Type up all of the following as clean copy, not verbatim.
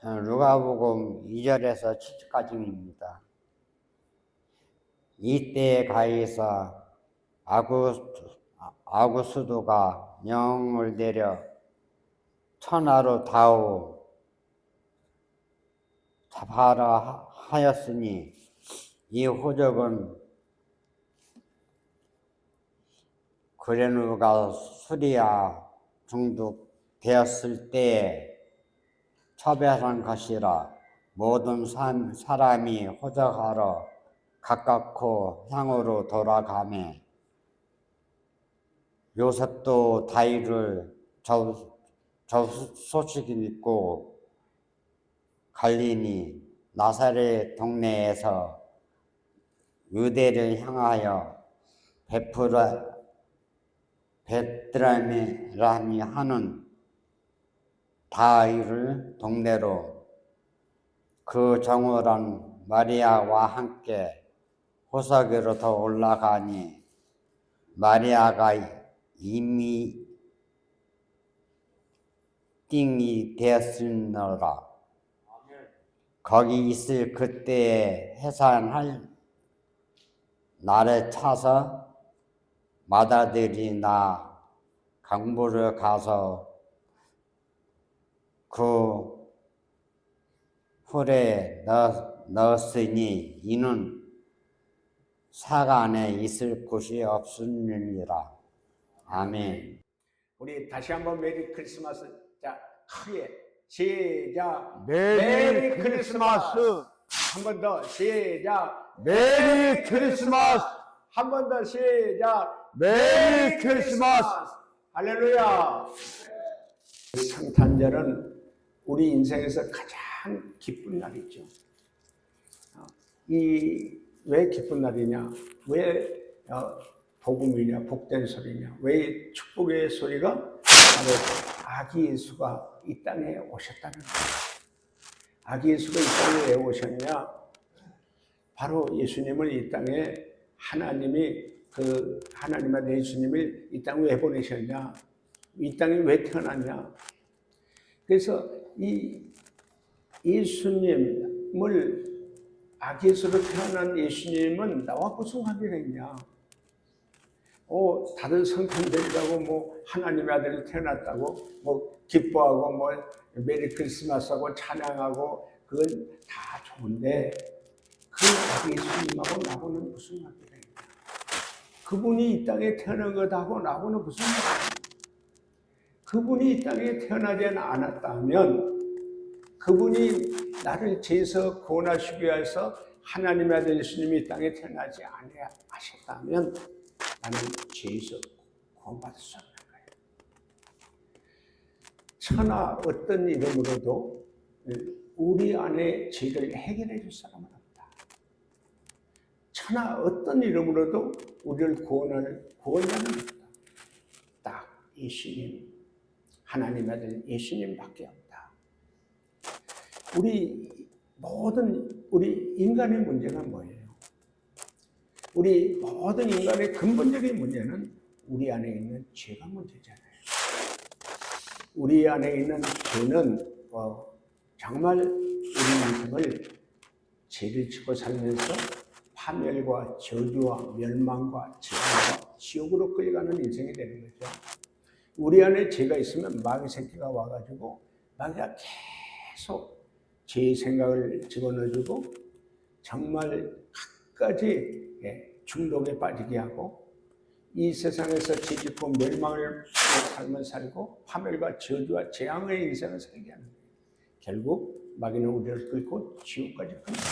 누가복음 2절에서 7절까지입니다. 이때에 가에서 아구수도가 영을 내려 천하로 다오 잡하라 하였으니 이 호적은 그레누가 수리아 중독되었을 때에 처배한 것이라. 모든 사람이 호적하러 가깝고 향으로 돌아가매 요셉도 다윗을 저 소식이 믿고 갈리니 나사렛 동네에서 유대를 향하여 베드라미 하는 다윗을 동네로 그 정월한 마리아와 함께 호석으로 더 올라가니 마리아가 이미 띵이 되었으므로 거기 있을 그때에 해산할 날에 차서 마다들이 나 강보를 가서 그 홀에 넣었으니 이는 사가 안에 있을 곳이 없으니라. 아멘. 우리 다시 한번 메리 크리스마스. 자, 크게 시작. 메리 크리스마스. 한 번 더 시작. 메리 크리스마스. 한 번 더 시작. 메리 크리스마스. 할렐루야. 성탄절은 우리 인생에서 가장 기쁜 날이죠. 왜 기쁜 날이냐? 왜 복음이냐? 복된 소리냐? 왜 축복의 소리가 바로 아기 예수가 이 땅에 오셨다는 거예요. 아기 예수가 이 땅에 왜 오셨냐? 바로 예수님을 이 땅에 하나님의 예수님을 이 땅에 왜 보내셨냐? 이 땅에 왜 태어났냐? 그래서 이 예수님을 아기 예수로 태어난 예수님은 나와 무슨 관계가 있냐? 다른 성탄절이라고 하나님의 아들이 태어났다고 기뻐하고 메리 크리스마스하고 찬양하고 그건 다 좋은데 그 아기 예수님하고 나하고는 무슨 관계가 있냐? 그분이 이 땅에 태어난 것하고 나하고는 무슨 관계가 있냐? 그분이 이 땅에 태어나지 않았다면 그분이 나를 죄에서 구원하시기 위해서 하나님의 아들 예수님이 이 땅에 태어나지 않으셨다면 나는 죄에서 구원받을 수 없는 거예요. 천하 어떤 이름으로도 우리 안에 죄를 해결해 줄 사람은 없다. 천하 어떤 이름으로도 우리를 구원할 구원자는 없다. 딱 예수님, 하나님의 아들 예수님밖에 없다. 우리 인간의 문제가 뭐예요? 우리 모든 인간의 근본적인 문제는 우리 안에 있는 죄가 문제잖아요. 우리 안에 있는 죄는 정말 우리 인생을 죄를 지고 살면서 파멸과 저주와 멸망과 재앙과 지옥으로 끌려가는 인생이 되는 거죠. 우리 안에 죄가 있으면 마귀 새끼가 와가지고 마귀가 계속 죄의 생각을 집어넣어주고 정말 갖가지 중독에 빠지게 하고 이 세상에서 죄짓고 멸망을 삶을 살고 파멸과 저주와 재앙의 인생을 살게 하는 거예요. 결국 마귀는 우리를 끌고 지옥까지 갑니다.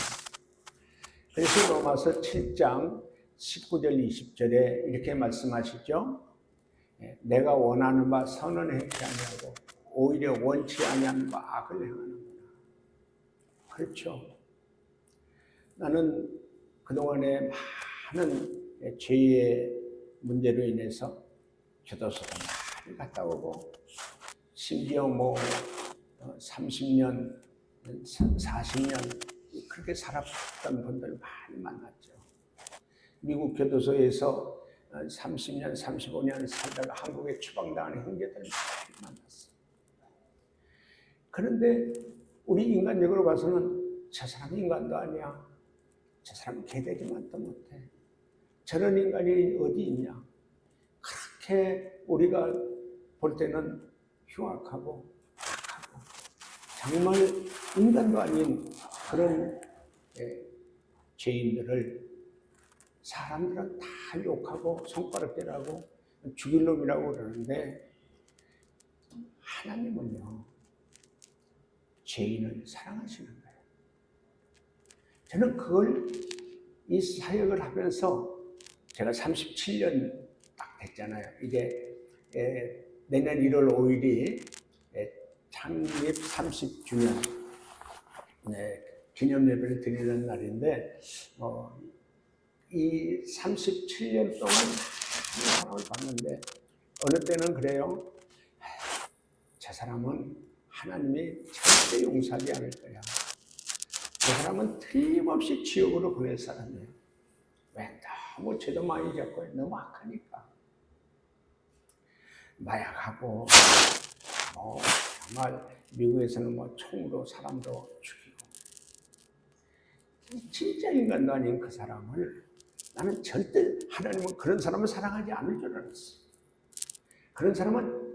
그래서 로마서 7장 19절 20절에 이렇게 말씀하시죠. 내가 원하는 바 선은 행치 아니하고 오히려 원치 아니하는 바 악을 행하는구나. 그렇죠. 나는 그동안에 많은 죄의 문제로 인해서 교도소도 많이 갔다 오고 심지어 30년, 40년 그렇게 살았던 분들 많이 만났죠. 미국 교도소에서 30년, 35년 살다가 한국에 추방당하는 형제들 많이 만났어요. 그런데 우리 인간적으로 봐서는 저 사람이 인간도 아니야. 저 사람은 개되지만도 못해. 저런 인간이 어디 있냐. 그렇게 우리가 볼 때는 흉악하고 악하고 정말 인간도 아닌 그런 죄인들을 사람들은 다 욕하고 손가락질하고 죽일 놈이라고 그러는데 하나님은요 죄인을 사랑하시는 거예요. 저는 그걸 이 사역을 하면서 제가 37년 딱 됐잖아요. 이제 내년 1월 5일이 창립 30주년 기념 예배를 드리는 날인데 이 37년 동안 사람을 봤는데 어느 때는 그래요. 저 사람은 하나님이 절대 용서하지 않을 거야. 저 사람은 틀림없이 지옥으로 보낼 사람이에요. 왜? 너무 죄도 많이 잡고 너무 악하니까. 마약하고 정말 미국에서는 총으로 사람도 죽이고 진짜 인간도 아닌 그 사람을 나는 절대 하나님은 그런 사람을 사랑하지 않을 줄 알았어. 그런 사람은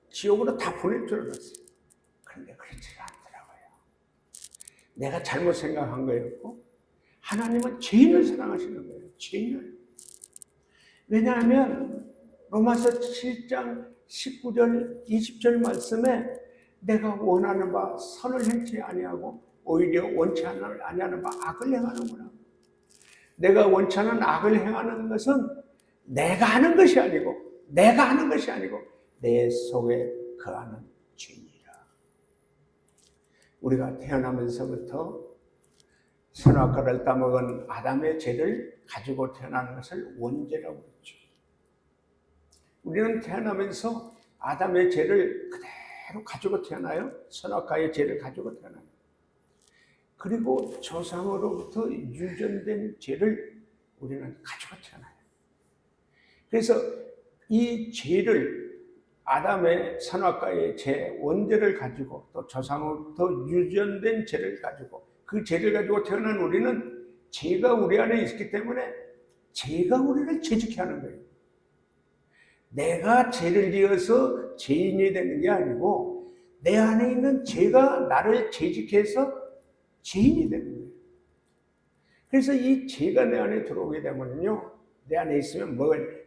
지옥으로 다 보낼 줄 알았어요. 그런데 그렇지가 않더라고요. 내가 잘못 생각한 거였고 하나님은 죄인을 사랑하시는 거예요. 죄인을. 왜냐하면 로마서 7장 19절 20절 말씀에 내가 원하는 바 선을 행치 아니하고 오히려 원치 아니하는 바 악을 행하는구나. 내가 원치 않는 악을 행하는 것은 내가 하는 것이 아니고 내 속에 거하는 죄이라. 우리가 태어나면서부터 선악과를 따먹은 아담의 죄를 가지고 태어나는 것을 원죄라고 그러죠. 우리는 태어나면서 아담의 죄를 그대로 가지고 태어나요. 선악과의 죄를 가지고 태어나요. 그리고 조상으로부터 유전된 죄를 우리는 가지고 태어나요. 그래서 이 죄를 아담의 선악과의 죄, 원죄를 가지고 또 조상으로부터 유전된 죄를 가지고 그 죄를 가지고 태어난 우리는 죄가 우리 안에 있기 때문에 죄가 우리를 죄짓게 하는 거예요. 내가 죄를 지어서 죄인이 되는 게 아니고 내 안에 있는 죄가 나를 죄짓게 해서 죄인이 되는 거예요. 그래서 이 죄가 내 안에 들어오게 되면요, 내 안에 있으면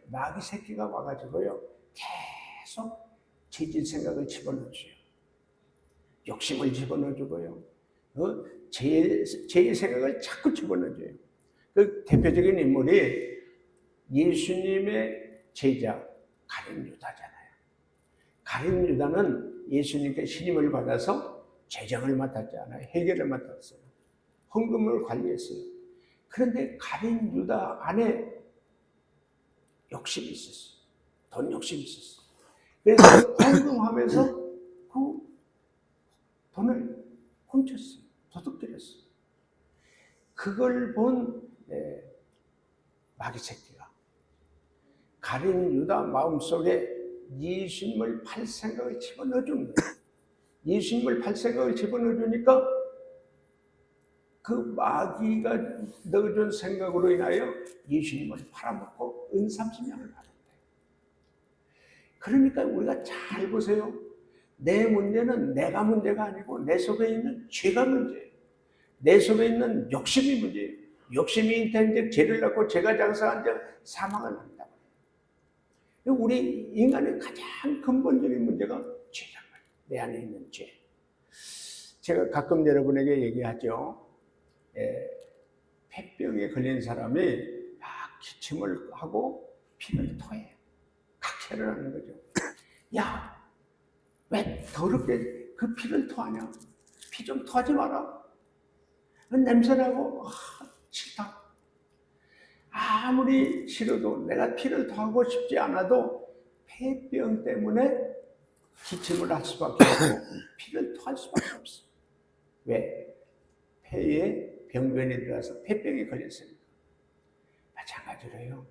마귀 새끼가 와가지고요, 계속 죄질 생각을 집어넣어줘요. 욕심을 집어넣어주고요. 죄의 생각을 자꾸 집어넣어줘요. 그 대표적인 인물이 예수님의 제자 가룟 유다잖아요. 가룟 유다는 예수님께 신임을 받아서 재정을 맡았잖아요. 회계를 맡았어요. 헌금을 관리했어요. 그런데 가룟 유다 안에 욕심이 있었어요. 돈 욕심이 있었어요. 그래서 헌금하면서 그 돈을 훔쳤어요. 도둑질했어요. 그걸 본 마귀 새끼가 가룟 유다 마음속에 예수님을 팔 생각을 집어넣어준 거예요. 예수님을 팔 생각을 집어넣어주니까 그 마귀가 넣어준 생각으로 인하여 예수님을 팔아먹고 은 30냥을 받았대요. 그러니까 우리가 잘 보세요. 내 문제는 내가 문제가 아니고 내 속에 있는 죄가 문제예요. 내 속에 있는 욕심이 문제예요. 욕심이 인텐즉 죄를 낳고 죄가 장사한 즉 사망을 한다. 우리 인간의 가장 근본적인 문제가 죄란 말이에요. 내 안에 있는 죄. 제가 가끔 여러분에게 얘기하죠. 폐병에 걸린 사람이 막 기침을 하고 피를 토해요. 각체를 하는 거죠. 야, 왜 더럽게 그 피를 토하냐? 피 좀 토하지 마라. 냄새나고 싫다. 아무리 싫어도 내가 피를 토하고 싶지 않아도 폐병 때문에 기침을 할 수밖에 없고 피를 토할 수밖에 없어. 왜? 폐에 병변이 들어가서 폐병이 걸렸으니까. 마찬가지로요.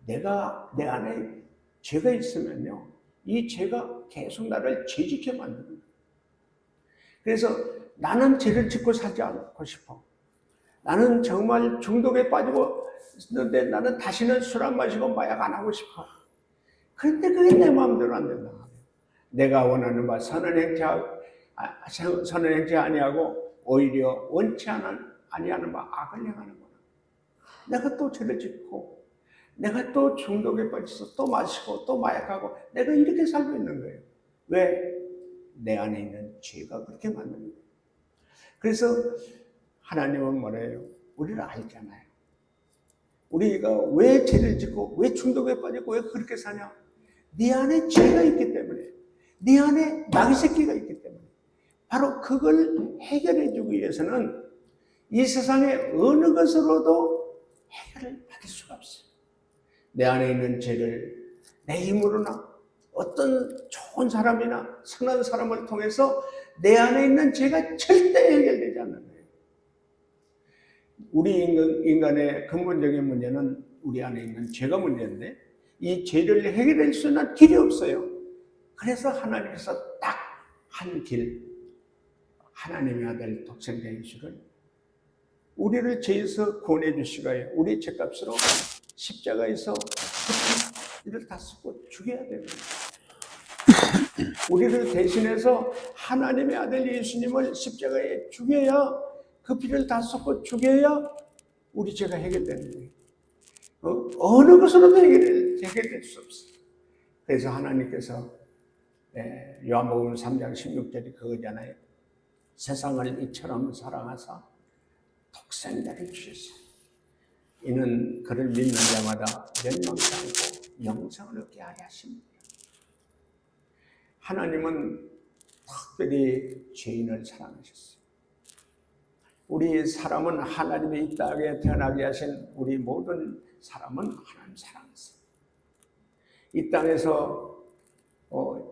내가 내 안에 죄가 있으면요, 이 죄가 계속 나를 죄짓게 만드는 거예요. 그래서 나는 죄를 짓고 살지 않고 싶어. 나는 정말 중독에 빠지고 있는데 나는 다시는 술 안 마시고 마약 안 하고 싶어. 그런데 그게 내 마음대로 안 된다. 내가 원하는 바 선한 행체 아니하고 오히려 원치 아니하는 바 악을 행하는구나. 내가 또 죄를 짓고 내가 또 중독에 빠져서 또 마시고 또 마약하고 내가 이렇게 살고 있는 거예요. 왜? 내 안에 있는 죄가 그렇게 만드는 거예요. 그래서 하나님은 뭐래요? 우리를 알잖아요. 우리가 왜 죄를 짓고 왜 중독에 빠지고 왜 그렇게 사냐? 네 안에 죄가 있기 때문에, 네 안에 마귀 새끼가 있기 때문에, 바로 그걸 해결해 주기 위해서는 이 세상의 어느 것으로도 해결을 받을 수가 없어요. 내 안에 있는 죄를 내 힘으로나 어떤 좋은 사람이나 선한 사람을 통해서 내 안에 있는 죄가 절대 해결되지 않는 거예요. 우리 인간의 근본적인 문제는 우리 안에 있는 죄가 문제인데 이 죄를 해결할 수 있는 길이 없어요. 그래서 하나님께서 딱 한 길, 하나님의 아들 독생자 예수를 우리를 죄에서 구원해 주시고요. 우리 죄값으로 십자가에서 이를 다 쓰고 죽여야 됩니다. 우리를 대신해서 하나님의 아들 예수님을 십자가에 죽여야 그 피를 다 쏟고 죽여야 우리 죄가 해결되는 거예요. 어느 것으로도 해결될 수 없어요. 그래서 하나님께서 요한복음 3장 16절이 그거잖아요. 세상을 이처럼 사랑하사 독생자를 주셨어요. 이는 그를 믿는 자마다 멸망치 않고 영생을 얻게 하려 하십니다. 하나님은 특별히 죄인을 사랑하셨어요. 우리 사람은 하나님의 이 땅에 태어나게 하신 우리 모든 사람은 하나님 사랑했어요. 이 땅에서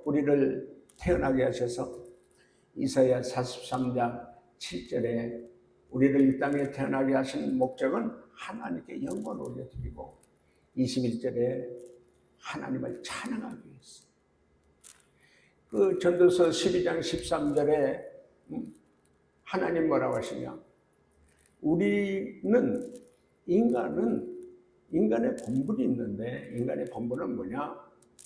우리를 태어나게 하셔서 이사야 43장 7절에 우리를 이 땅에 태어나게 하신 목적은 하나님께 영광을 올려드리고 21절에 하나님을 찬양하기 위해서 그 전도서 12장 13절에 하나님 뭐라고 하시냐? 우리는 인간의 본분이 있는데 인간의 본분은 뭐냐?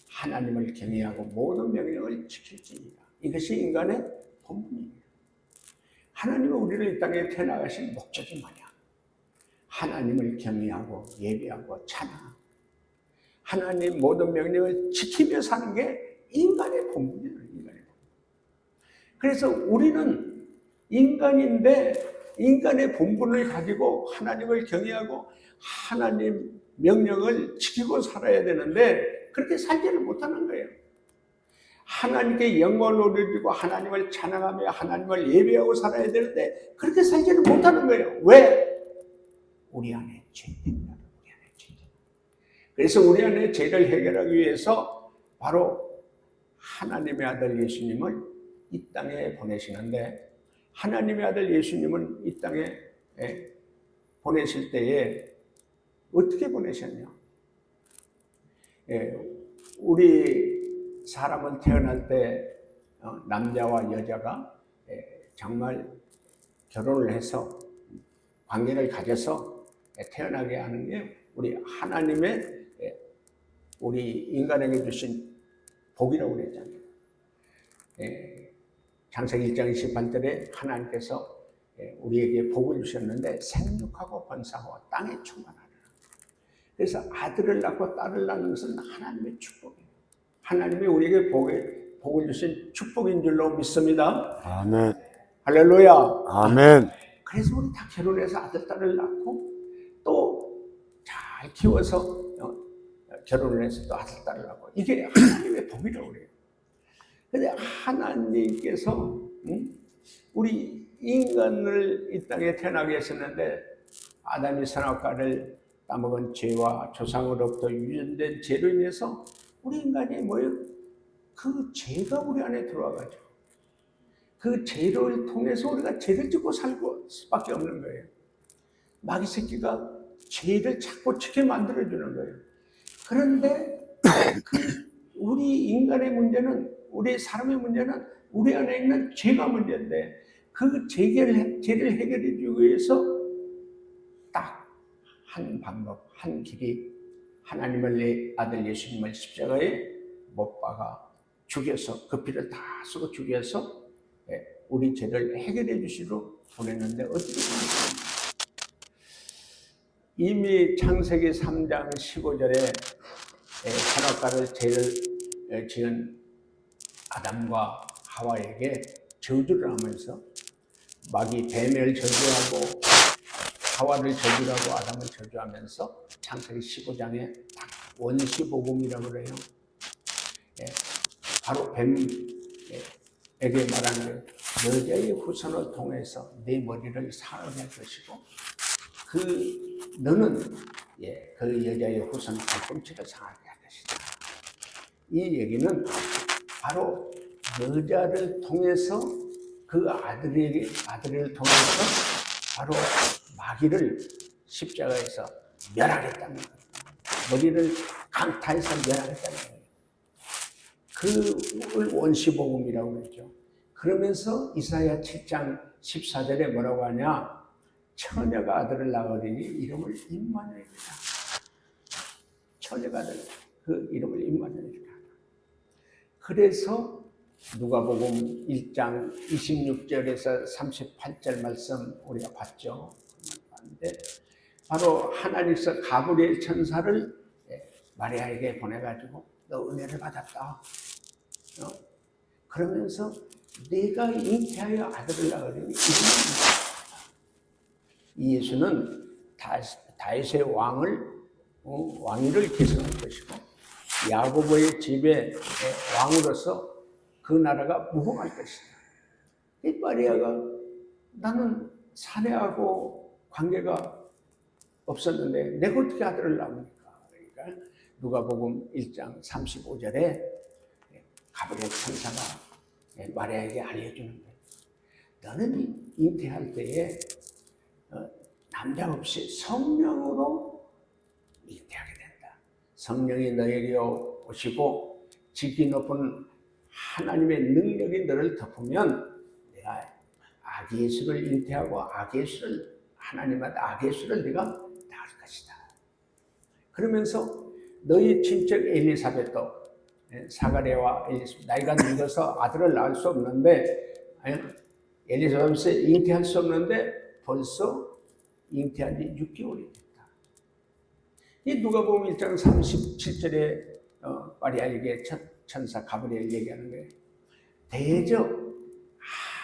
하나님을 경외하고 모든 명령을 지킬지니라. 이것이 인간의 본분입니다. 하나님은 우리를 이 땅에 태어나가신 목적이 뭐냐? 하나님을 경외하고 예배하고 찬양하고 하나님 모든 명령을 지키며 사는 게 인간의 본분이에요. 인간의 본분. 그래서 우리는 인간인데 인간의 본분을 가지고 하나님을 경외하고 하나님 명령을 지키고 살아야 되는데 그렇게 살지를 못하는 거예요. 하나님께 영광을 올려드리고 하나님을 찬양하며 하나님을 예배하고 살아야 되는데 그렇게 살지를 못하는 거예요. 왜? 우리 안에 죄 때문에. 우리 안에 죄 때문에. 그래서 우리 안에 죄를 해결하기 위해서 바로 하나님의 아들 예수님을 이 땅에 보내시는데 하나님의 아들 예수님은 이 땅에 보내실 때에 어떻게 보내셨냐? 우리 사람은 태어날 때 남자와 여자가 정말 결혼을 해서 관계를 가져서 태어나게 하는 게 우리 하나님의 우리 인간에게 주신 복이라고 그랬잖아요. 창세기 1장 28절에 하나님께서 우리에게 복을 주셨는데 생육하고 번성하고 땅에 충만하라. 그래서 아들을 낳고 딸을 낳는 것은 하나님의 축복이에요. 하나님이 우리에게 복을 주신 축복인 줄로 믿습니다. 아멘. 할렐루야. 아멘. 그래서 우리 다 결혼해서 아들, 딸을 낳고 또 잘 키워서 결혼을 해서 또 아들, 딸을 낳고 이게 하나님의 복이라고 그래요. 그런데 하나님께서 우리 인간을 이 땅에 태어나게 하셨는데 아담이 선악과를 따먹은 죄와 조상으로부터 유전된 죄로 인해서 우리 인간이 뭐예요? 그 죄가 우리 안에 들어와가지고 그 죄를 통해서 우리가 죄를 짓고 살고 수밖에 없는 거예요. 마귀 새끼가 죄를 자꾸 짓게 만들어주는 거예요. 그런데 우리 인간의 문제는 우리 사람의 문제는 우리 안에 있는 죄가 문제인데 그 죄를 해결해 주기 위해서 딱 한 방법, 한 길이 하나님을 내 아들 예수님을 십자가에 못 박아 죽여서 그 피를 다 쓰고 죽여서 우리 죄를 해결해 주시러 보냈는데 어떻게 보냈습니까? 이미 창세기 3장 15절에 선악과를 죄를 지은 아담과 하와에게 저주를 하면서 마귀 뱀을 저주하고 하와를 저주하고 아담을 저주하면서 창세기 15장에 딱 원시복음이라고 그래요. 바로 뱀에게 말하는 여자의 후손을 통해서 내 머리를 상하게 할 것이고 너는 그 여자의 후손 발꿈치를 상하게 할 것이다. 이 얘기는 바로 여자를 통해서 그 아들을 통해서 바로 마귀를 십자가에서 멸하겠다는 거예요. 머리를 강타해서 멸하겠다는 거예요. 그걸 원시복음이라고 그러죠. 그러면서 이사야 7장 14절에 뭐라고 하냐? 처녀가 아들을 낳으리니 이름을 임마누엘이라. 처녀가 아들, 그 이름을 임마누엘이라. 그래서 누가복음 1장 26절에서 38절 말씀 우리가 봤죠. 근데 바로 하나님께서 가브리엘 천사를 마리아에게 보내가지고 너 은혜를 받았다. 그러면서 내가 잉태하여 아들을 낳으리니 이 예수는 다윗의 왕위를 계승할 것이고 야고보의 집의 왕으로서 그 나라가 무궁할 것이다. 이 마리아가 나는 사내하고 관계가 없었는데 내가 어떻게 아들을 낳습니까? 그러니까 누가복음 1장 35절에 가브리엘 천사가 마리아에게 알려주는 거예요. 너는 잉태할 때에 남자 없이 성령으로 잉태하게 된다. 성령이 너에게 오시고 지기 높은 하나님의 능력이 너를 덮으면 내가 아기 예수를 잉태하고 아기 예수를 하나님한테 아기 예수를 네가 낳을 것이다. 그러면서 너희 친척 엘리사벳도 사가랴와 엘리사벳 나이가 늙어서 아들을 낳을 수 없는데 엘리사벳이 잉태할 수 없는데 벌써 잉태한 지 6개월이 됐다. 이 누가복음 1장 37절에 마리아에게 천사 가브리엘 얘기하는 거예요. 대저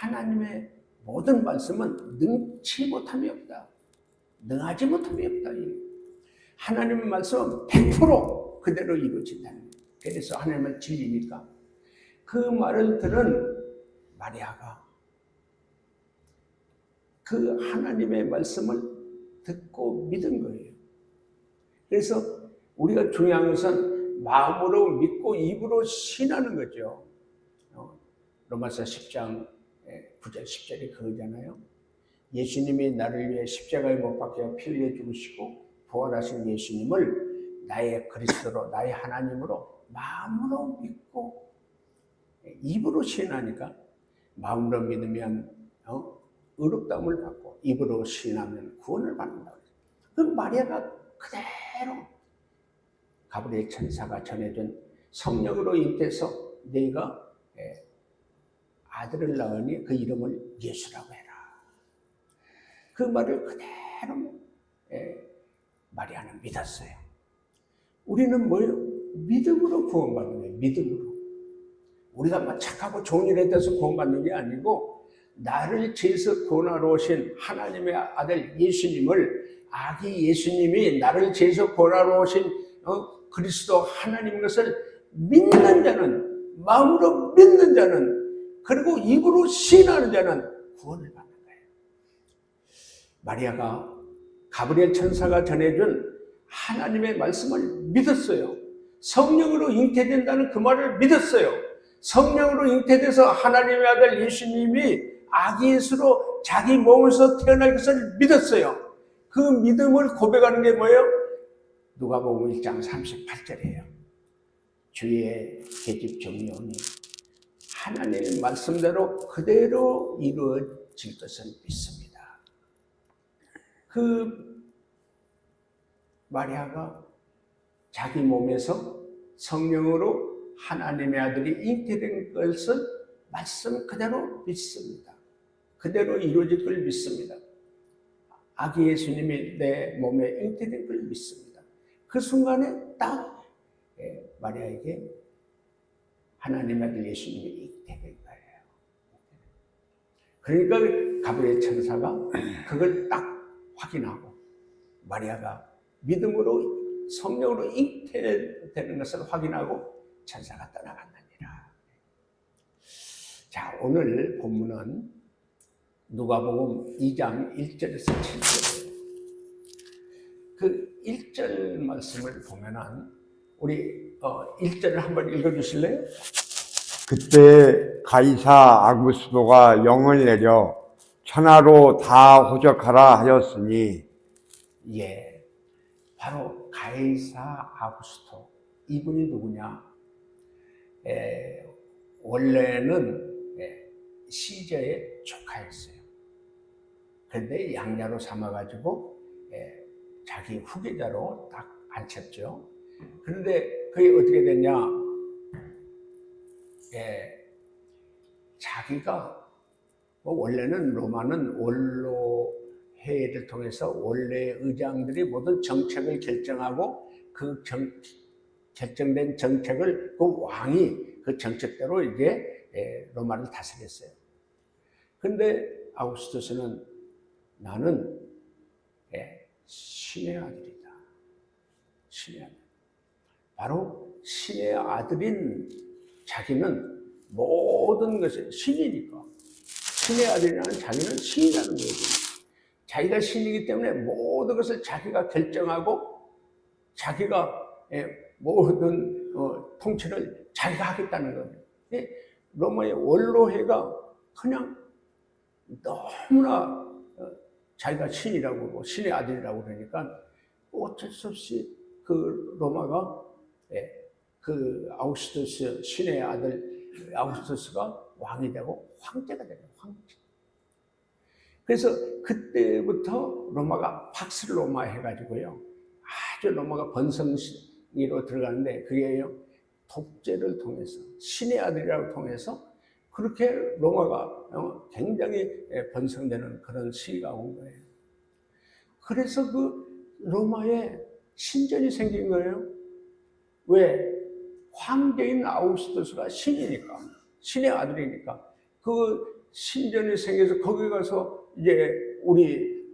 하나님의 모든 말씀은 능치 못함이 없다. 능하지 못함이 없다. 하나님의 말씀은 100% 그대로 이루어진다는 거예요. 그래서 하나님은 진리니까. 그 말을 들은 마리아가 그 하나님의 말씀을 듣고 믿은 거예요. 그래서 우리가 중요한 것은 마음으로 믿고 입으로 신하는 거죠. 로마서 10장 9절 10절이 그거잖아요. 예수님이 나를 위해 십자가에 못 박혀 피 흘려 죽으시고 부활하신 예수님을 나의 그리스도로 나의 하나님으로 마음으로 믿고 입으로 신하니까 마음으로 믿으면 의롭다움을 받고 입으로 신하면 구원을 받는다. 그 마리아가 그대로 가브리엘 천사가 전해준 성령으로 잉태해서 네가 아들을 낳으니 그 이름을 예수라고 해라. 그 말을 그대로 마리아는 믿었어요. 우리는 뭐예요? 믿음으로 구원받는 거예요. 믿음으로. 우리가 막 착하고 좋은 일에 대해서 구원받는 게 아니고 나를 죄에서 구원하러 오신 하나님의 아들 예수님을 아기 예수님이 나를 죄에서 구원하러 오신 그리스도 하나님 것을 믿는 자는 마음으로 믿는 자는 그리고 입으로 신하는 자는 구원을 받는 거예요. 마리아가 가브리엘 천사가 전해준 하나님의 말씀을 믿었어요. 성령으로 잉태된다는 그 말을 믿었어요. 성령으로 잉태돼서 하나님의 아들 예수님이 아기 예수로 자기 몸에서 태어날 것을 믿었어요. 그 믿음을 고백하는 게 뭐예요? 누가복음 1장 38절이에요. 주의 계집 정령이 하나님의 말씀대로 그대로 이루어질 것을 믿습니다. 그 마리아가 자기 몸에서 성령으로 하나님의 아들이 잉태된 것을 말씀 그대로 믿습니다. 그대로 이루어질 걸 믿습니다. 아기 예수님이 내 몸에 잉태된 걸 믿습니다. 그 순간에 딱 마리아에게 하나님의 아들 예수님이 잉태된 거예요. 그러니까 가브리엘 천사가 그걸 딱 확인하고 마리아가 믿음으로 성령으로 잉태되는 것을 확인하고 천사가 떠나갔느니라. 자, 오늘 본문은 누가복음 2장 1절에서 7절. 그 1절 말씀을 보면은 우리 1절을 한번 읽어주실래요? 그때 가이사 아구스도가 영을 내려 천하로 다 호적하라 하였으니. 예, 바로 가이사 아구스토. 이분이 누구냐? 원래는 시저의 조카였어요. 그런데 양자로 삼아가지고 자기 후계자로 딱 앉혔죠. 그런데 그게 어떻게 됐냐? 자기가 원래는 로마는 원로회의를 통해서 원래 의장들이 모든 정책을 결정하고 그 결정된 정책을 그 왕이 그 정책대로 이제 로마를 다스렸어요. 근데 아우구스투스는 나는 신의 아들이다. 신의 아들. 바로 신의 아들인 자기는 모든 것을 신이니까. 신의 아들이라는 자기는 신이라는 거예요. 자기가 신이기 때문에 모든 것을 자기가 결정하고 자기가 모든 통치를 자기가 하겠다는 거예요. 로마의 원로회가 그냥 너무나 자기가 신이라고 그러고 신의 아들이라고 그러니까 어쩔 수 없이 그 로마가 그 아우구스투스 신의 아들 아우구스투스가 왕이 되고 황제가 되는 황제. 그래서 그때부터 로마가 팍스 로마 해가지고요 아주 로마가 번성기로 들어가는데 그게 독재를 통해서 신의 아들이라고 통해서 그렇게 로마가 굉장히 번성되는 그런 시기가 온 거예요. 그래서 그 로마에 신전이 생긴 거예요. 왜? 황제인 아우구스투스가 신이니까, 신의 아들이니까 그 신전이 생겨서 거기 가서 이제 우리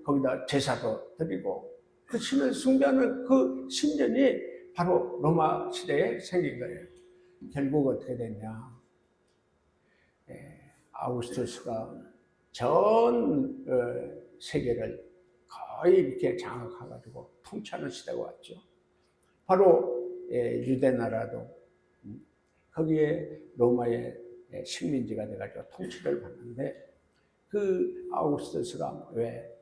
거기다 제사도 드리고 그 신을 숭배하는 그 신전이 바로 로마 시대에 생긴 거예요. 결국 어떻게 됐냐? 아우구스투스가 전 세계를 거의 이렇게 장악해가지고 통치하는 시대가 왔죠. 바로 유대 나라도 거기에 로마의 식민지가 돼가지고 통치를 받는데 그 아우구스투스가 왜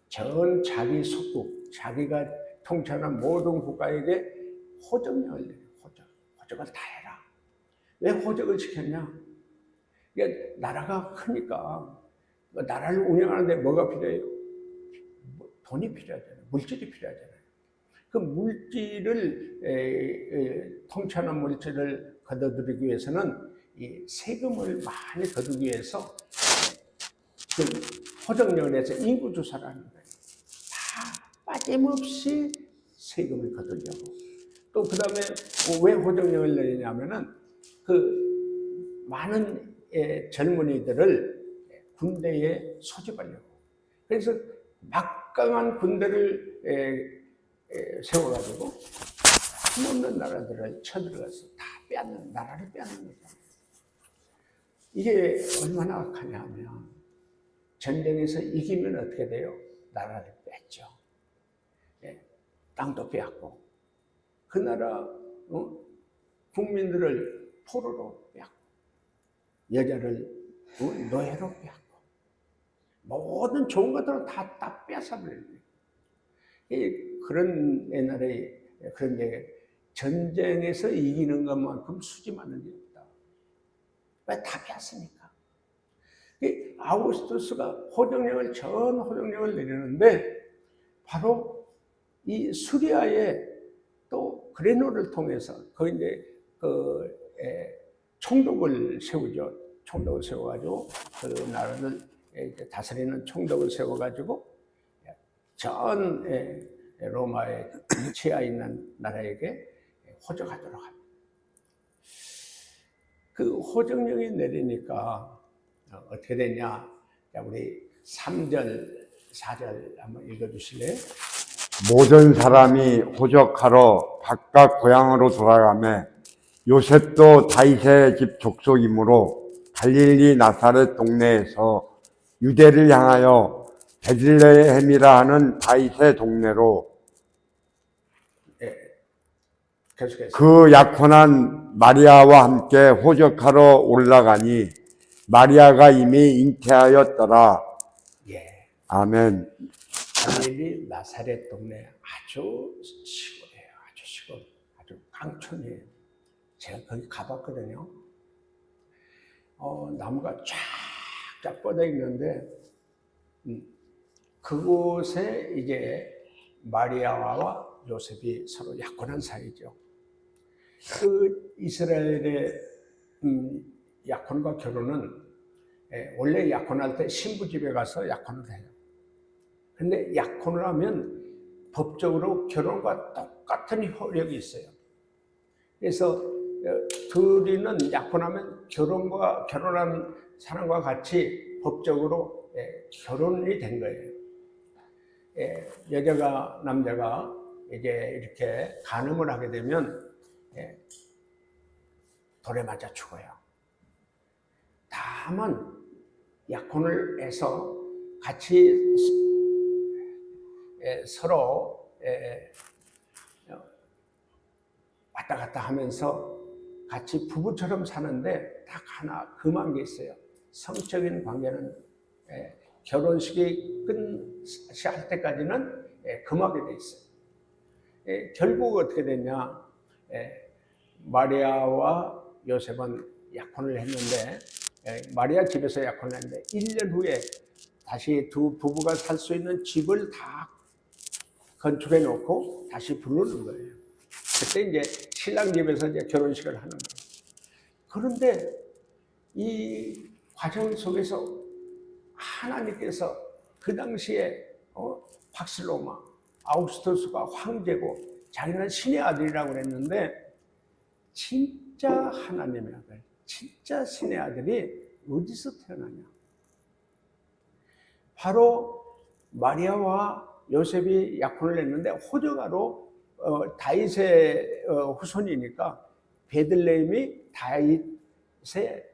전 자기 속국, 자기가 통치하는 모든 국가에게 호적령을 내려 호적을 다 해라. 왜 호적을 시켰냐? 그러니까 나라가 크니까 나라를 운영하는데 뭐가 필요해요? 돈이 필요하잖아요. 물질이 필요하잖아요. 그 물질을 통치하는 물질을 거둬들이기 위해서는 이 세금을 많이 거두기 위해서 그 호적령을 해서 인구 조사를 하는 거예요. 다 빠짐없이 세금을 거두려고. 또 그 다음에 왜 호적령을 내리냐면은 그 많은 젊은이들을 군대에 소집하려고. 그래서 막강한 군대를 세워가지고 힘없는 나라들을 쳐들어가서 다 빼앗는, 나라를 빼앗는 거죠. 이게 얼마나 악하냐면 전쟁에서 이기면 어떻게 돼요? 나라를 뺐죠. 땅도 빼앗고 그 나라 국민들을 포로로 빼앗고 여자를 노예로 빼앗고 모든 좋은 것들을 다 빼앗아버려요. 그런 옛날에 그런 얘기, 전쟁에서 이기는 것만큼 수지 많은 게 없다. 왜 다 뺐으니까. 이 아우구스투스가 전 호정령을 내리는데 바로 이 수리아의 또 그레노를 통해서 이제 총독을 세우죠. 총독을 세워가지고 그 나라를 이제 다스리는 총독을 세워가지고 전 로마의 치하에 있는 나라에게 호적하도록 합니다. 그 호적령이 내리니까 어떻게 되냐? 우리 3절, 4절 한번 읽어주실래요? 모든 사람이 호적하러 각각 고향으로 돌아가매 요셉도 다윗의 집 족속이므로 갈릴리 나사렛 동네에서 유대를 향하여 베들레헴이라 하는 다윗의 동네로 계속해서 그 약혼한 마리아와 함께 호적하러 올라가니 마리아가 이미 잉태하였더라. 예. 아멘. 갈릴리 나사렛 동네 아주 시골이에요. 아주 시골, 아주 강촌이에요. 제가 거기 가봤거든요. 나무가 쫙쫙 뻗어 있는데 그곳에 이제 마리아와 요셉이 서로 약혼한 사이죠. 그 이스라엘의 약혼과 결혼은 원래 약혼할 때 신부 집에 가서 약혼을 해요. 근데 약혼을 하면 법적으로 결혼과 똑같은 효력이 있어요. 그래서 둘이는 약혼하면 결혼한 사람과 같이 법적으로 결혼이 된 거예요. 여자가 남자가 이제 이렇게 간음을 하게 되면 돌에 맞아 죽어요. 다만 약혼을 해서 같이 서로 왔다 갔다 하면서 같이 부부처럼 사는데 딱 하나 금한 게 있어요. 성적인 관계는 결혼식이 끝이 할 때까지는 금하게 돼 있어요. 결국 어떻게 됐냐? 마리아와 요셉은 약혼을 했는데 마리아 집에서 약혼을 했는데 1년 후에 다시 두 부부가 살 수 있는 집을 다 건축해 놓고 다시 부르는 거예요. 그때 이제 신랑 집에서 이제 결혼식을 하는 거예요. 그런데 이 과정 속에서 하나님께서 그 당시에 박슬로마, 아우구스투스가 황제고 자기는 신의 아들이라고 그랬는데 진짜 하나님의 아들, 진짜 신의 아들이 어디서 태어나냐? 바로 마리아와 요셉이 약혼을 했는데 호적아로 다윗의 후손이니까 베들레헴이 다윗의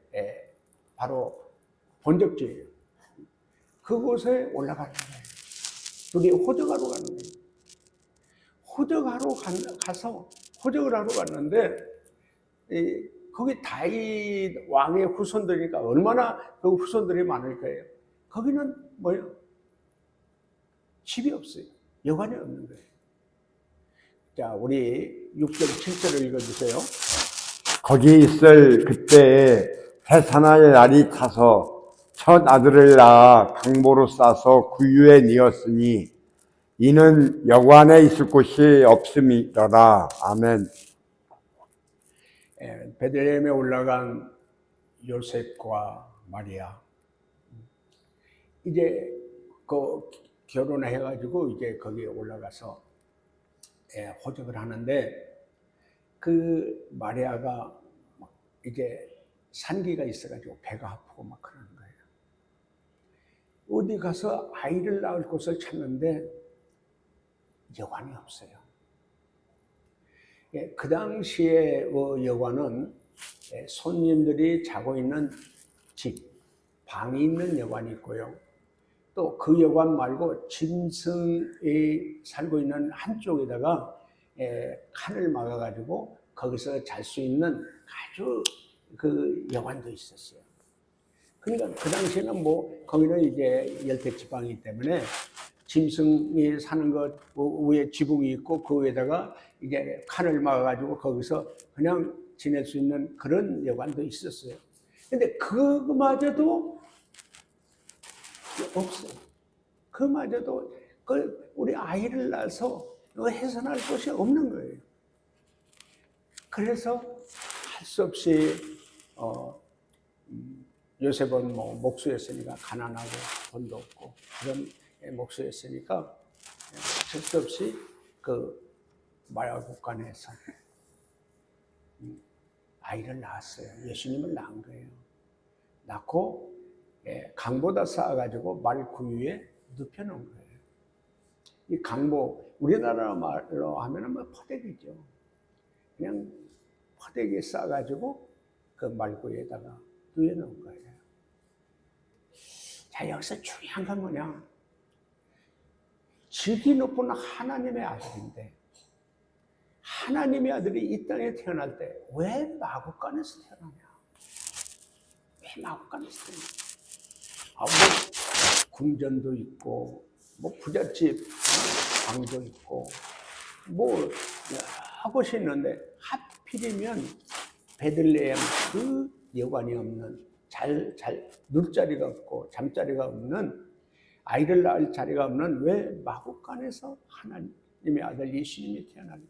바로 본적지예요. 그곳에 올라가는 거예요. 둘이 호적하러 가는 거예요. 호적을 하러 갔는데 거기 다윗 왕의 후손들이니까 얼마나 그 후손들이 많을 거예요. 거기는 뭐예요? 집이 없어요. 여관이 없는 거예요. 자, 우리 6절, 7절을 읽어주세요. 거기 있을 그때에 해사나의 날이 차서 첫 아들을 낳아 강보로 싸서 구유에 뉘었으니 이는 여관에 있을 곳이 없음이더라. 아멘. 베들레헴에 올라간 요셉과 마리아 이제 그 결혼해가지고 이제 거기에 올라가서 호적을 하는데 그 마리아가 막 이제 산기가 있어가지고 배가 아프고 막 그러는 거예요. 어디 가서 아이를 낳을 곳을 찾는데 여관이 없어요. 그 당시에 여관은 손님들이 자고 있는 집, 방이 있는 여관이 있고요. 또 그 여관 말고 짐승이 살고 있는 한쪽에다가 칸을 막아가지고 거기서 잘 수 있는 아주 그 여관도 있었어요. 그러니까 그 당시에는 거기는 이제 열대지방이기 때문에 짐승이 사는 것 위에 지붕이 있고 그 위에다가 이게 칸을 막아가지고 거기서 그냥 지낼 수 있는 그런 여관도 있었어요. 근데 그마저도 없어요. 그마저도 우리 아이를 낳아서 해산할 곳이 없는 거예요. 그래서 할 수 없이 요셉은 뭐 목수였으니까 가난하고 돈도 없고 그런 목수였으니까 어쩔 수 없이 그 마야국간에서 아이를 낳았어요. 예수님을 낳은 거예요. 낳고 강보다 쌓아가지고 말 구유에 눕혀놓은 거예요. 이 강보, 우리나라 말로 하면은 뭐 포대기죠. 그냥 포대기에 쌓아가지고 그 말구유에다가 누워놓은 거예요. 자, 여기서 중요한 건 뭐냐? 지극히 높은 하나님의 아들인데, 하나님의 아들이 이 땅에 태어날 때 왜 마구간에서 태어나냐? 왜 마구간에서 태어나냐? 뭐 궁전도 있고, 뭐 부잣집 방도 있고, 뭐 여러 곳이 있는데 하필이면 베들레헴 그 여관이 없는 누울 자리가 없고 잠자리가 없는 아이를 낳을 자리가 없는 왜 마구간에서 하나님의 아들 예수님이 태어나게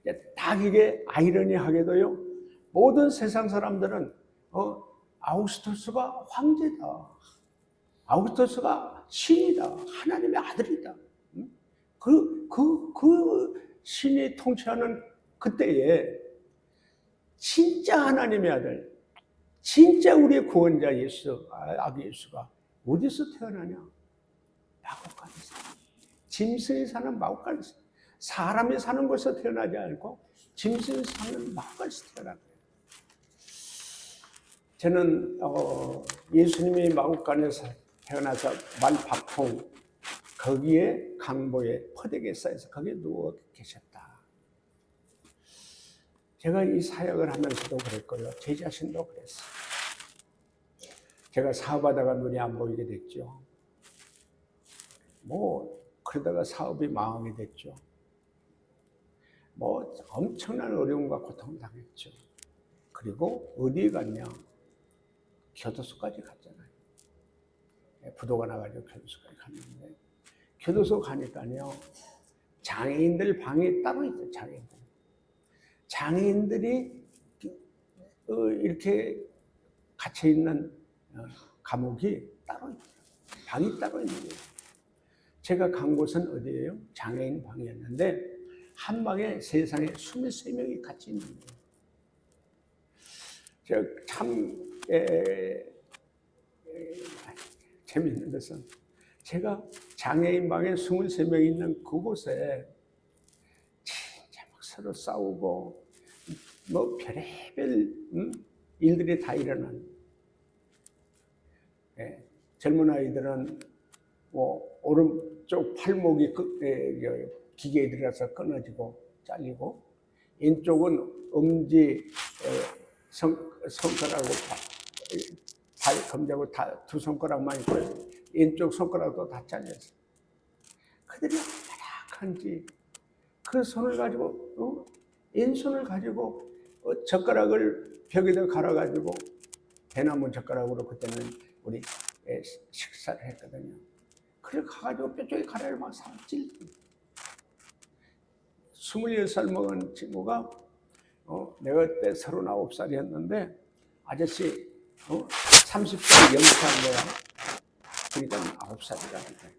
됐냐. 딱 이게 아이러니하게도요, 모든 세상 사람들은 아우구스토스가 황제다, 아우구스토스가 신이다, 하나님의 아들이다. 그 신이 통치하는 그때에 진짜 하나님의 아들, 진짜 우리의 구원자 예수, 아기 예수가 어디서 태어나냐? 마구간에서. 짐승이 사는 마구간에서. 사람이 사는 곳에서 태어나지 않고 짐승이 사는 마구간에서 태어났어요. 저는 예수님이 마구간에서 태어나서 말박통 거기에 강보에 포대기에 쌓여서 거기에 누워 계셨다. 제가 이 사역을 하면서도 그랬고요. 제 자신도 그랬어요. 제가 사업하다가 눈이 안 보이게 됐죠. 뭐 그러다가 사업이 망하게 됐죠. 뭐 엄청난 어려움과 고통을 당했죠. 그리고 어디에 갔냐? 교도소까지 갔잖아요. 부도가 나가지고 교도소까지 갔는데, 교도소 가니까요, 장애인들 방이 따로 있어요. 장애인들이 이렇게 갇혀있는 감옥이 따로 있어요. 방이 따로 있는 거예요. 제가 간 곳은 어디예요? 장애인 방이었는데 한 방에 세상에 23명이 같이 있는 거예요. 제가 참 재밌는 것은 제가 장애인 방에 23명이 있는 그곳에 진짜 막 서로 싸우고 뭐 별의별 일들이 다 일어나는. 젊은 아이들은 뭐 오른쪽 팔목이 기계에 들어가서 끊어지고 잘리고, 왼쪽은 엄지 손가락하고 발 검지하고 다 두 손가락만 있고 왼쪽 손가락도 다 잘렸어. 그들이 얼마나 큰지 그 손을 가지고 왼손을 가지고 젓가락을 벽에다 갈아가지고, 대나무 젓가락으로 그때는 우리 식사를 했거든요. 그걸 가가지고 뼈쪽에 가래를 막 찔러. 26살 먹은 친구가 내가 그때 39살이었는데 아저씨 30살 영차한 거야. 그러니까 9살이라는데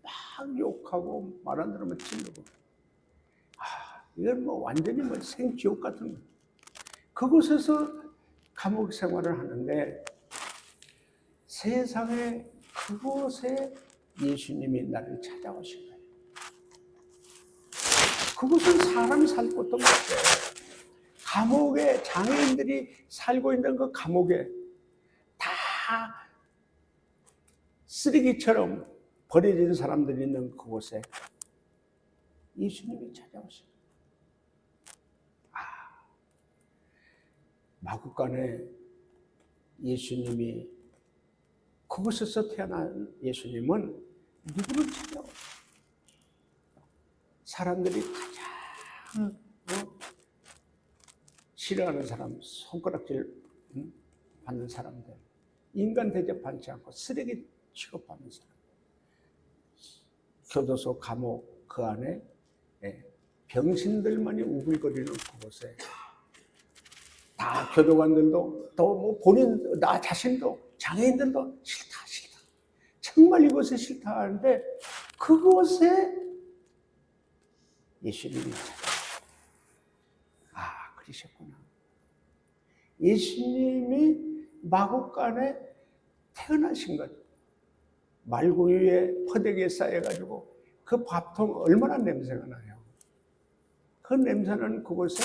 막 욕하고 말 안 들으면 찔르고. 이건 뭐 완전히 뭐 생지옥 같은 거. 그곳에서 감옥 생활을 하는데 세상에 그곳에 예수님이 나를 찾아오신 거예요. 그곳은 사람이 살 곳도 없어요. 감옥에 장애인들이 살고 있는 그 감옥에 다 쓰레기처럼 버려진 사람들이 있는 그곳에 예수님이 찾아오신 거예요. 마구간에 예수님이, 그곳에서 태어난 예수님은 누구를 찾아오세요? 사람들이 가장 싫어하는 사람, 손가락질 받는 사람들, 인간 대접하지 않고 쓰레기 취급받는 사람, 교도소, 감옥 그 안에 병신들만이 우글거리는 그곳에 다 교도관들도 또 뭐 본인 나 자신도 장애인들도 싫다 정말 이곳에 싫다 하는데 그곳에 예수님이 그러셨구나. 예수님이 마국간에 태어나신 것, 말구유에 퍼대기에 쌓여가지고 그 밥통 얼마나 냄새가 나요. 그 냄새는 그곳에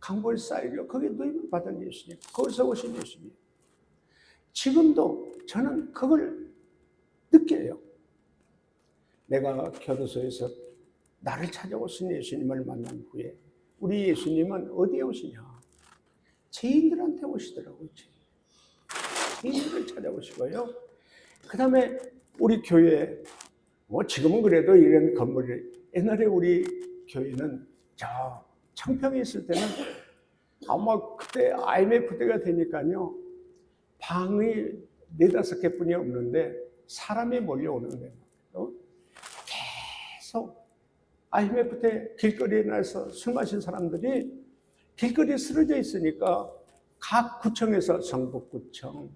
강보에 쌓이고 거기에 누임을 받은 예수님, 거기서 오신 예수님. 지금도 저는 그걸 느껴요. 내가 교도소에서 나를 찾아오신 예수님을 만난 후에 우리 예수님은 어디에 오시냐? 죄인들한테 오시더라고요. 죄인들을 찾아오시고요. 그 다음에 우리 교회, 지금은 그래도 이런 건물이, 옛날에 우리 교회는 저 청평에 있을 때는 아마 그때 IMF 때가 되니까요. 방이 4-5개뿐이 없는데 사람이 몰려오는 거예요. 계속 IMF 때 길거리에 나서 술 마신 사람들이 길거리에 쓰러져 있으니까 각 구청에서 성북구청,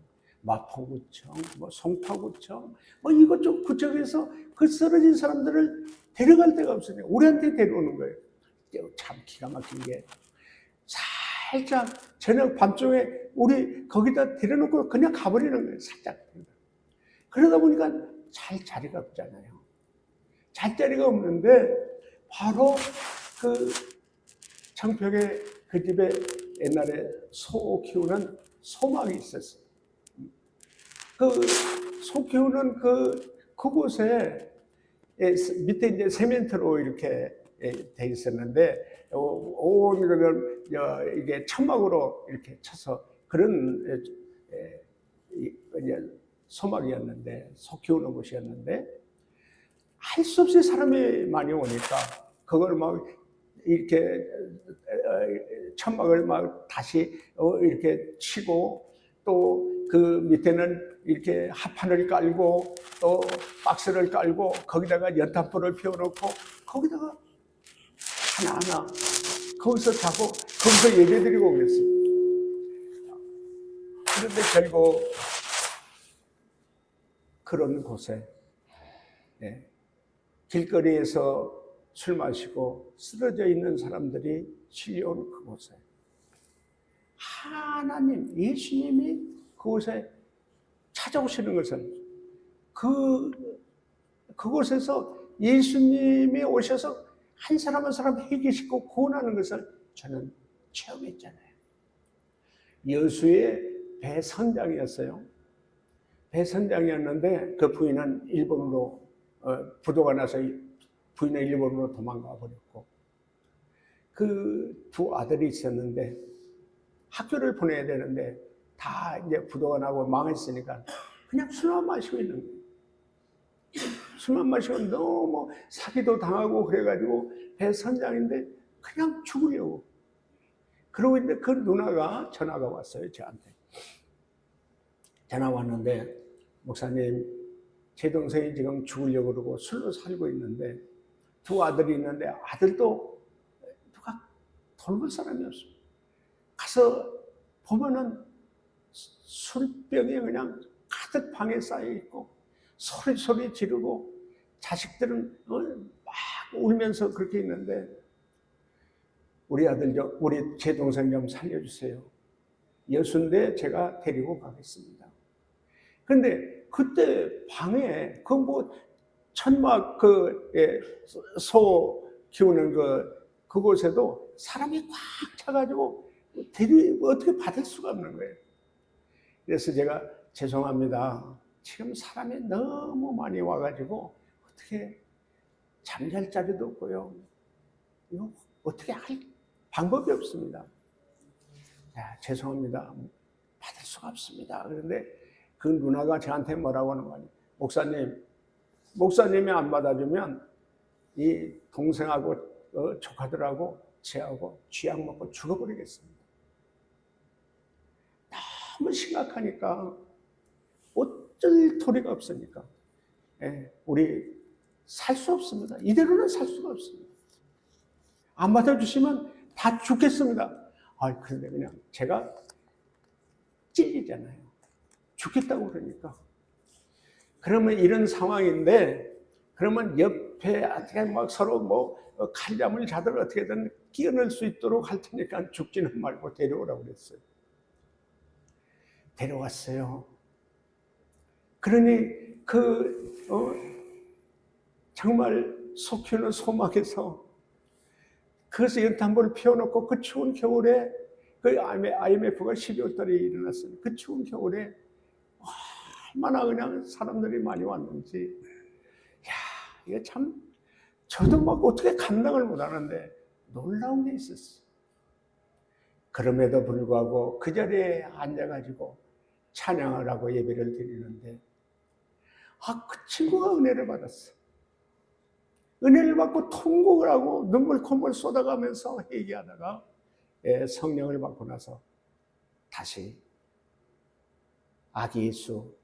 마포구청, 송파구청, 이것저것 구청에서 그 쓰러진 사람들을 데려갈 데가 없으니까 우리한테 데려오는 거예요. 참 기가 막힌 게 살짝 저녁 밤중에 우리 거기다 데려놓고 그냥 가버리는 거예요. 살짝. 그러다 보니까 잘 자리가 없잖아요. 잘 자리가 없는데 바로 그 청평에 그 집에 옛날에 소 키우는 소막이 있었어요. 그 소 키우는 그곳에 밑에 이제 세멘트로 이렇게 돼 있었는데 온 거를 이게 천막으로 이렇게 쳐서 그런 소막이었는데 소 키우는 곳이었는데 할 수 없이 사람이 많이 오니까 그걸 막 이렇게 천막을 막 다시 이렇게 치고 또 그 밑에는 이렇게 합판을 깔고 또 박스를 깔고 거기다가 연탄불을 피워놓고 거기다가 하나하나 거기서 자고 거기서 예배드리고 그랬어요. 그런데 결국 그런 곳에 길거리에서 술 마시고 쓰러져 있는 사람들이 실려온 그곳에 하나님, 예수님이 그곳에 찾아오시는 것은 그곳에서 예수님이 오셔서 한 사람 한 사람 해결시키고 구원하는 것을 저는 체험했잖아요. 여수의 배선장이었어요. 배선장이었는데 그 부인은 일본으로 부도가 나서 부인은 일본으로 도망가 버렸고 그 두 아들이 있었는데 학교를 보내야 되는데 다 이제 부도가 나고 망했으니까 그냥 술만 마시고 있는 거예요. 술만 마시고 너무 사기도 당하고 그래가지고 배선장인데 그냥 죽으려고 그러고 있는데 그 누나가 전화가 왔어요. 저한테 전화 왔는데 목사님 제 동생이 지금 죽으려고 그러고 술로 살고 있는데 두 아들이 있는데 아들도 누가 돌볼 사람이 없어. 가서 보면은 술병이 그냥 가득 방에 쌓여 있고 소리 지르고 자식들은 막 울면서 그렇게 있는데 우리 아들 우리 제 동생 좀 살려주세요. 여수인데 제가 데리고 가겠습니다. 그런데 그때 방에 천막 소 키우는 그곳에도 사람이 꽉 차가지고 어떻게 받을 수가 없는 거예요. 그래서 제가 죄송합니다. 지금 사람이 너무 많이 와가지고 어떻게 잠잘 자리도 없고요. 이거 어떻게 할 방법이 없습니다. 야, 죄송합니다. 받을 수가 없습니다. 그런데 그 누나가 저한테 뭐라고 하는 거냐. 목사님이 안 받아주면 이 동생하고 조카들하고 체하고 쥐약 먹고 죽어버리겠습니다. 너무 심각하니까 어쩔 도리가 없으니까 우리 살 수 없습니다. 이대로는 살 수가 없습니다. 안 받아주시면 다 죽겠습니다. 그런데 그냥 제가 찔리잖아요. 죽겠다고 그러니까. 그러면 이런 상황인데, 그러면 옆에 어떻게 막 서로 뭐 칼잠을 자들 어떻게든 끼어넣을 수 있도록 할 테니까 죽지는 말고 데려오라고 그랬어요. 데려왔어요. 그러니 정말 속 키우는 소막에서 그래서 연탄불을 피워놓고 그 추운 겨울에 그 IMF가 12월 달에 일어났어요. 그 추운 겨울에 얼마나 그냥 사람들이 많이 왔는지. 이게 참 저도 막 어떻게 감당을 못하는데 놀라운 게 있었어요. 그럼에도 불구하고 그 자리에 앉아가지고 찬양을 하고 예배를 드리는데 그 친구가 은혜를 받았어. 은혜를 받고 통곡을 하고 눈물 콧물 쏟아가면서 얘기하다가 성령을 받고 나서 다시 아기 예수,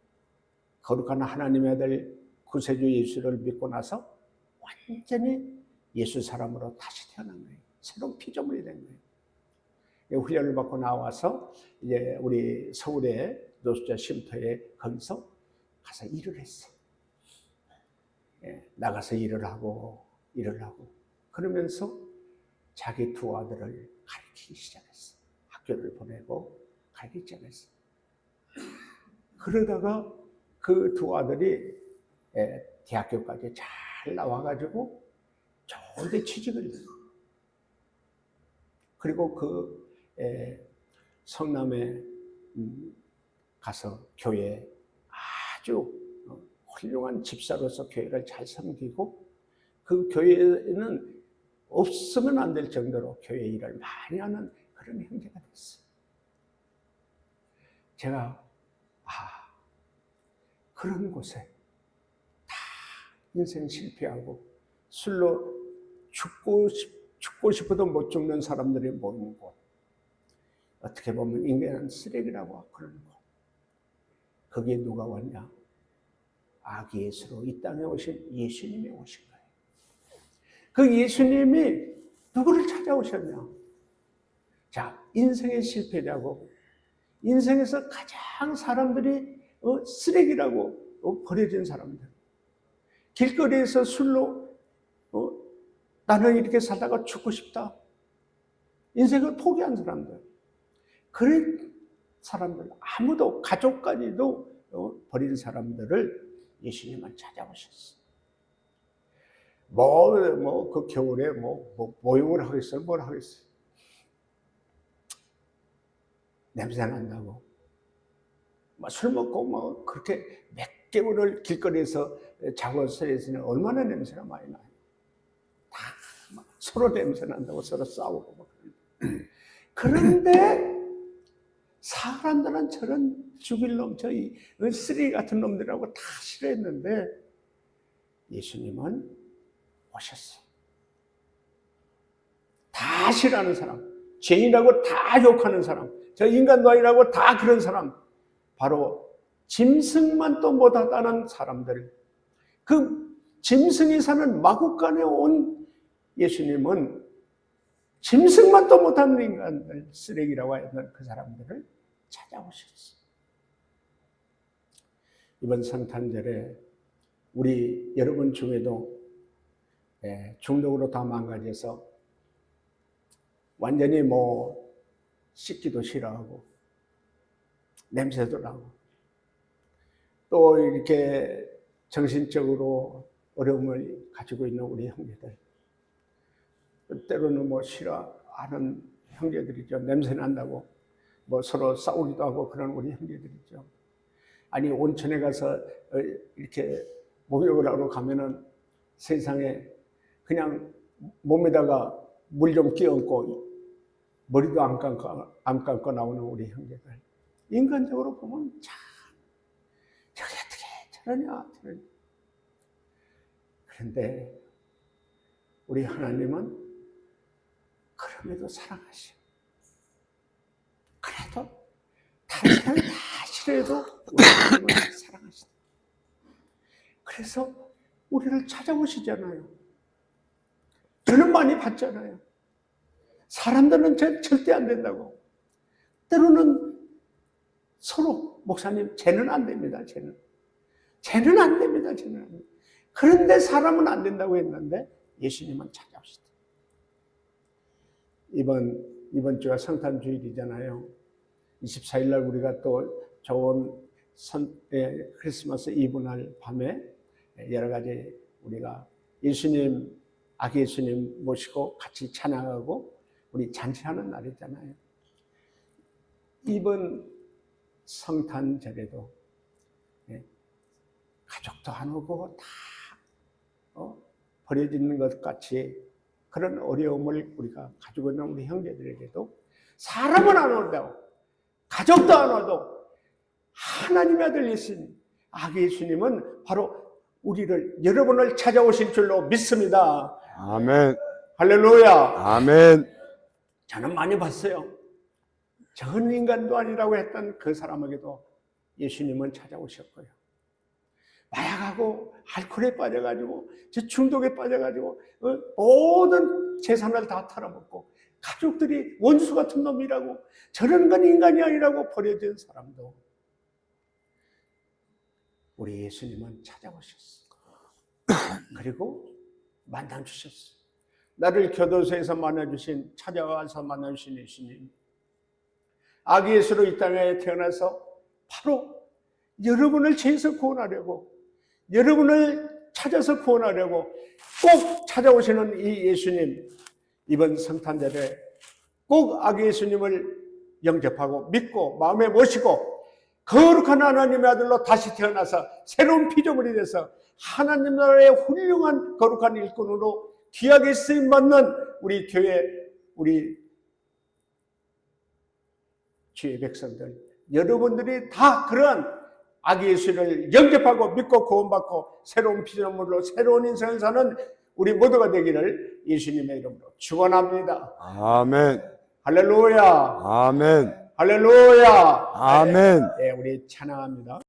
거룩한 하나님의 아들 구세주 예수를 믿고 나서 완전히 예수 사람으로 다시 태어난 거예요. 새로운 피조물이 된 거예요. 훈련을 받고 나와서 이제 우리 서울의 노숙자 쉼터에 거기서 가서 일을 했어. 나가서 일을 하고 그러면서 자기 두 아들을 가르치기 시작했어. 학교를 보내고 가르치기 시작했어. 그러다가 그 두 아들이 대학교까지 잘 나와가지고 좋은데 취직을 했어. 그리고 그 성남에 가서 교회에 아주 훌륭한 집사로서 교회를 잘 섬기고 그 교회에는 없으면 안 될 정도로 교회 일을 많이 하는 그런 형제가 됐어요. 제가 그런 곳에 다 인생 실패하고 술로 죽고 싶어도 못 죽는 사람들이 모이는 곳, 어떻게 보면 인간은 쓰레기라고 그러는 곳, 거기에 누가 왔냐? 아기 예수로 이 땅에 오신 예수님이 오신 거예요. 그 예수님이 누구를 찾아오셨냐? 자, 인생의 실패자고 인생에서 가장 사람들이 쓰레기라고 버려진 사람들, 길거리에서 술로 나는 이렇게 살다가 죽고 싶다, 인생을 포기한 사람들, 그런 사람들, 아무도 가족까지도 버린 사람들을 예수님은 찾아오셨어요. 그 겨울에 모욕을 하겠어요? 뭘 하겠어요? 냄새 난다고. 술 먹고 그렇게 몇 개월을 길거리에서 자고 서 있으니 얼마나 냄새가 많이 나요. 다 서로 냄새 난다고 서로 싸우고. 그런데 사람들은 저런 죽일 놈, 저희 쓰레기 같은 놈들하고 다 싫어했는데 예수님은 오셨어요. 다 싫어하는 사람, 죄인이라고 다 욕하는 사람, 저 인간노인이라고 다 그런 사람, 바로 짐승만 또 못하다는 사람들, 그 짐승이 사는 마국간에 온 예수님은 짐승만 또 못하는 인간들, 쓰레기라고 했던 그 사람들을 찾아오셨어요. 이번 성탄절에 우리 여러분 중에도 중독으로 다 망가져서 완전히 씻기도 싫어하고 냄새도 나고 또 이렇게 정신적으로 어려움을 가지고 있는 우리 형제들, 때로는 싫어하는 형제들이죠. 냄새 난다고 서로 싸우기도 하고 그런 우리 형제들이죠. 아니, 온천에 가서 이렇게 목욕을 하러 가면은 세상에 그냥 몸에다가 물 좀 끼얹고 머리도 안 감고 나오는 우리 형제들, 인간적으로 보면 참 저게 어떻게 저러냐. 그런데 우리 하나님은 그런 그럼에도 사랑하셔. 그래도 다른 사람이 다 싫어해도 우리 하나님은 사랑하시다. 그래서 우리를 찾아오시잖아요. 저는 많이 봤잖아요. 사람들은 절대 안 된다고. 때로는 서로 목사님 쟤는 안 됩니다. 쟤는 안 됩니다. 쟤는 안 됩니다. 그런데 사람은 안 된다고 했는데 예수님은 찾아오시다. 이번 주가 성탄 주일이잖아요. 24일 날 우리가 또 좋은 크리스마스 이브 날 밤에 여러 가지 우리가 예수님, 아기 예수님 모시고 같이 찬양하고 우리 잔치하는 날이잖아요. 이번 성탄절에도 가족도 안 오고 다 버려지는 것 같이 그런 어려움을 우리가 가지고 있는 우리 형제들에게도 사람은 안 온다고, 가족도 안 와도 하나님의 아들 예수님, 아기 예수님은 바로 여러분을 찾아오실 줄로 믿습니다. 아멘. 할렐루야. 아멘. 저는 많이 봤어요. 전 인간도 아니라고 했던 그 사람에게도 예수님은 찾아오셨고요. 마약하고 알코올에 빠져가지고 중독에 빠져가지고 모든 재산을 다 털어먹고 가족들이 원수 같은 놈이라고 저런 건 인간이 아니라고 버려진 사람도 우리 예수님은 찾아오셨어요. 그리고 만나 주셨어요. 나를 교도소에서 만나주신, 찾아와서 만나주신 예수님, 아기 예수로 이 땅에 태어나서 바로 여러분을 죄에서 구원하려고, 여러분을 찾아서 구원하려고 꼭 찾아오시는 이 예수님, 이번 성탄절에 꼭 아기 예수님을 영접하고 믿고 마음에 모시고 거룩한 하나님의 아들로 다시 태어나서 새로운 피조물이 돼서 하나님 나라의 훌륭한 거룩한 일꾼으로 귀하게 쓰임받는 우리 교회, 우리 주의 백성들, 여러분들이 다 그런 아기 예수를 영접하고 믿고 구원받고 새로운 피조물로 새로운 인생을 사는 우리 모두가 되기를 예수님의 이름으로 축원합니다. 아멘. 할렐루야. 아멘. 할렐루야. 아멘. 네, 우리 찬양합니다.